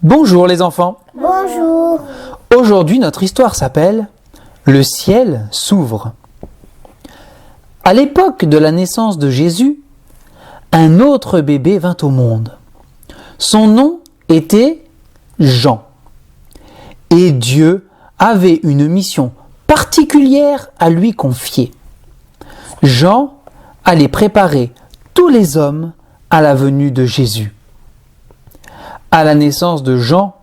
Bonjour les enfants. Bonjour. Aujourd'hui, notre histoire s'appelle « Le ciel s'ouvre ». À l'époque de la naissance de Jésus, un autre bébé vint au monde. Son nom était Jean. Et Dieu avait une mission particulière à lui confier. Jean allait préparer tous les hommes à la venue de Jésus. À la naissance de Jean,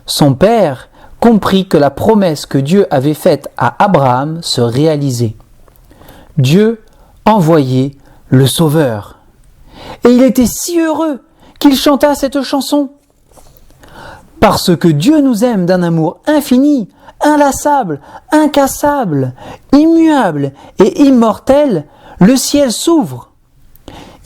son père comprit que la promesse que Dieu avait faite à Abraham se réalisait. Dieu envoyait le Sauveur. Et il était si heureux qu'il chanta cette chanson. Parce que Dieu nous aime d'un amour infini, inlassable, incassable, immuable et immortel, le ciel s'ouvre.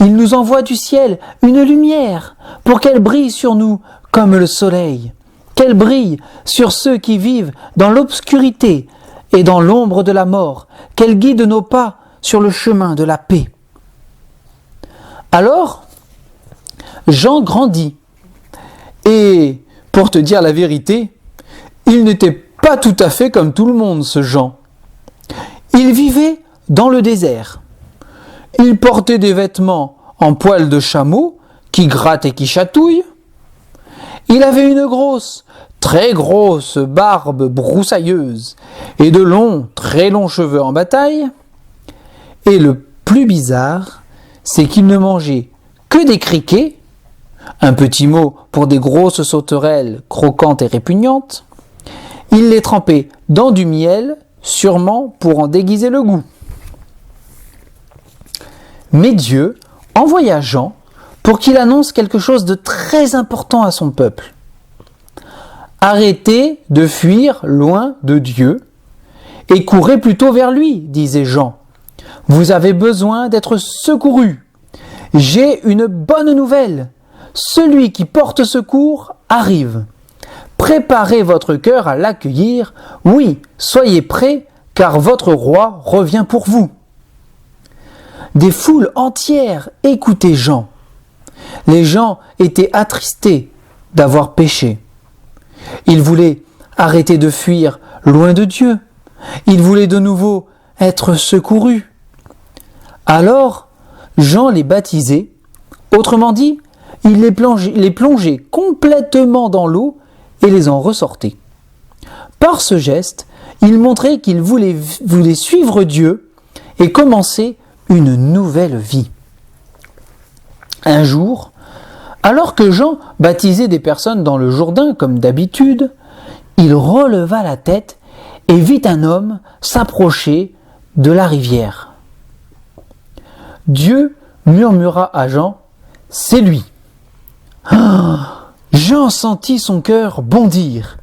Il nous envoie du ciel une lumière pour qu'elle brille sur nous comme le soleil, qu'elle brille sur ceux qui vivent dans l'obscurité et dans l'ombre de la mort, qu'elle guide nos pas sur le chemin de la paix. Alors, Jean grandit et, pour te dire la vérité, il n'était pas tout à fait comme tout le monde, ce Jean. Il vivait dans le désert. Il portait des vêtements en poil de chameau qui grattent et qui chatouillent. Il avait une grosse, très grosse barbe broussailleuse et de longs, très longs cheveux en bataille. Et le plus bizarre, c'est qu'il ne mangeait que des criquets, un petit mot pour des grosses sauterelles croquantes et répugnantes. Il les trempait dans du miel, sûrement pour en déguiser le goût. Mais Dieu envoya Jean pour qu'il annonce quelque chose de très important à son peuple. Arrêtez de fuir loin de Dieu et courez plutôt vers lui, disait Jean. Vous avez besoin d'être secourus. J'ai une bonne nouvelle. Celui qui porte secours arrive. Préparez votre cœur à l'accueillir. Oui, soyez prêts, car votre roi revient pour vous. Des foules entières écoutaient Jean. Les gens étaient attristés d'avoir péché. Ils voulaient arrêter de fuir loin de Dieu. Ils voulaient de nouveau être secourus. Alors, Jean les baptisait, autrement dit, il les plongeait complètement dans l'eau et les en ressortait. Par ce geste, il montrait qu'il voulait suivre Dieu et commencer une nouvelle vie. Un jour, alors que Jean baptisait des personnes dans le Jourdain comme d'habitude, il releva la tête et vit un homme s'approcher de la rivière. Dieu murmura à Jean, « C'est lui !» Jean sentit son cœur bondir.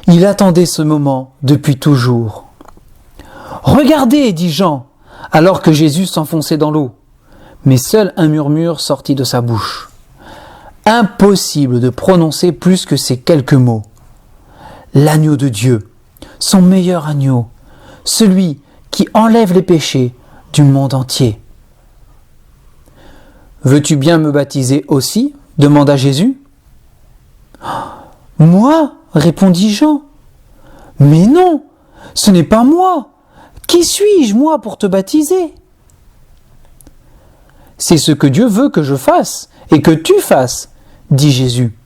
Il attendait ce moment depuis toujours. « Regardez !» dit Jean, alors que Jésus s'enfonçait dans l'eau. Mais seul un murmure sortit de sa bouche. Impossible de prononcer plus que ces quelques mots. L'agneau de Dieu, son meilleur agneau, celui qui enlève les péchés du monde entier. « Veux-tu bien me baptiser aussi ?» demanda Jésus. « Moi ?» répondit Jean. « Mais non, ce n'est pas moi. Qui suis-je, moi, pour te baptiser ?» « C'est ce que Dieu veut que je fasse et que tu fasses, » dit Jésus.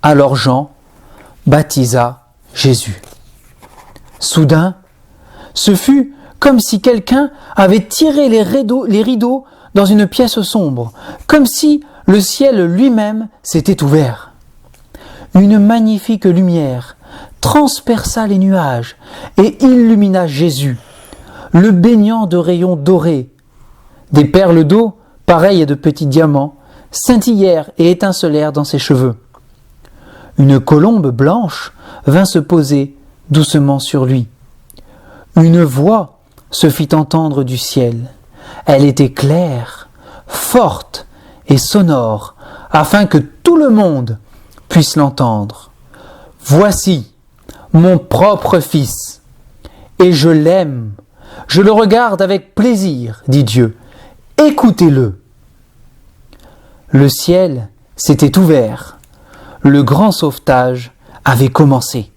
Alors Jean baptisa Jésus. Soudain, ce fut comme si quelqu'un avait tiré les rideaux dans une pièce sombre, comme si le ciel lui-même s'était ouvert. Une magnifique lumière transperça les nuages et illumina Jésus, le baignant de rayons dorés. Des perles d'eau, pareilles à de petits diamants, scintillèrent et étincelèrent dans ses cheveux. Une colombe blanche vint se poser doucement sur lui. Une voix se fit entendre du ciel. Elle était claire, forte et sonore, afin que tout le monde puisse l'entendre. « Voici mon propre fils, et je l'aime, je le regarde avec plaisir, dit Dieu. Écoutez-le. » Le ciel s'était ouvert. le grand sauvetage avait commencé.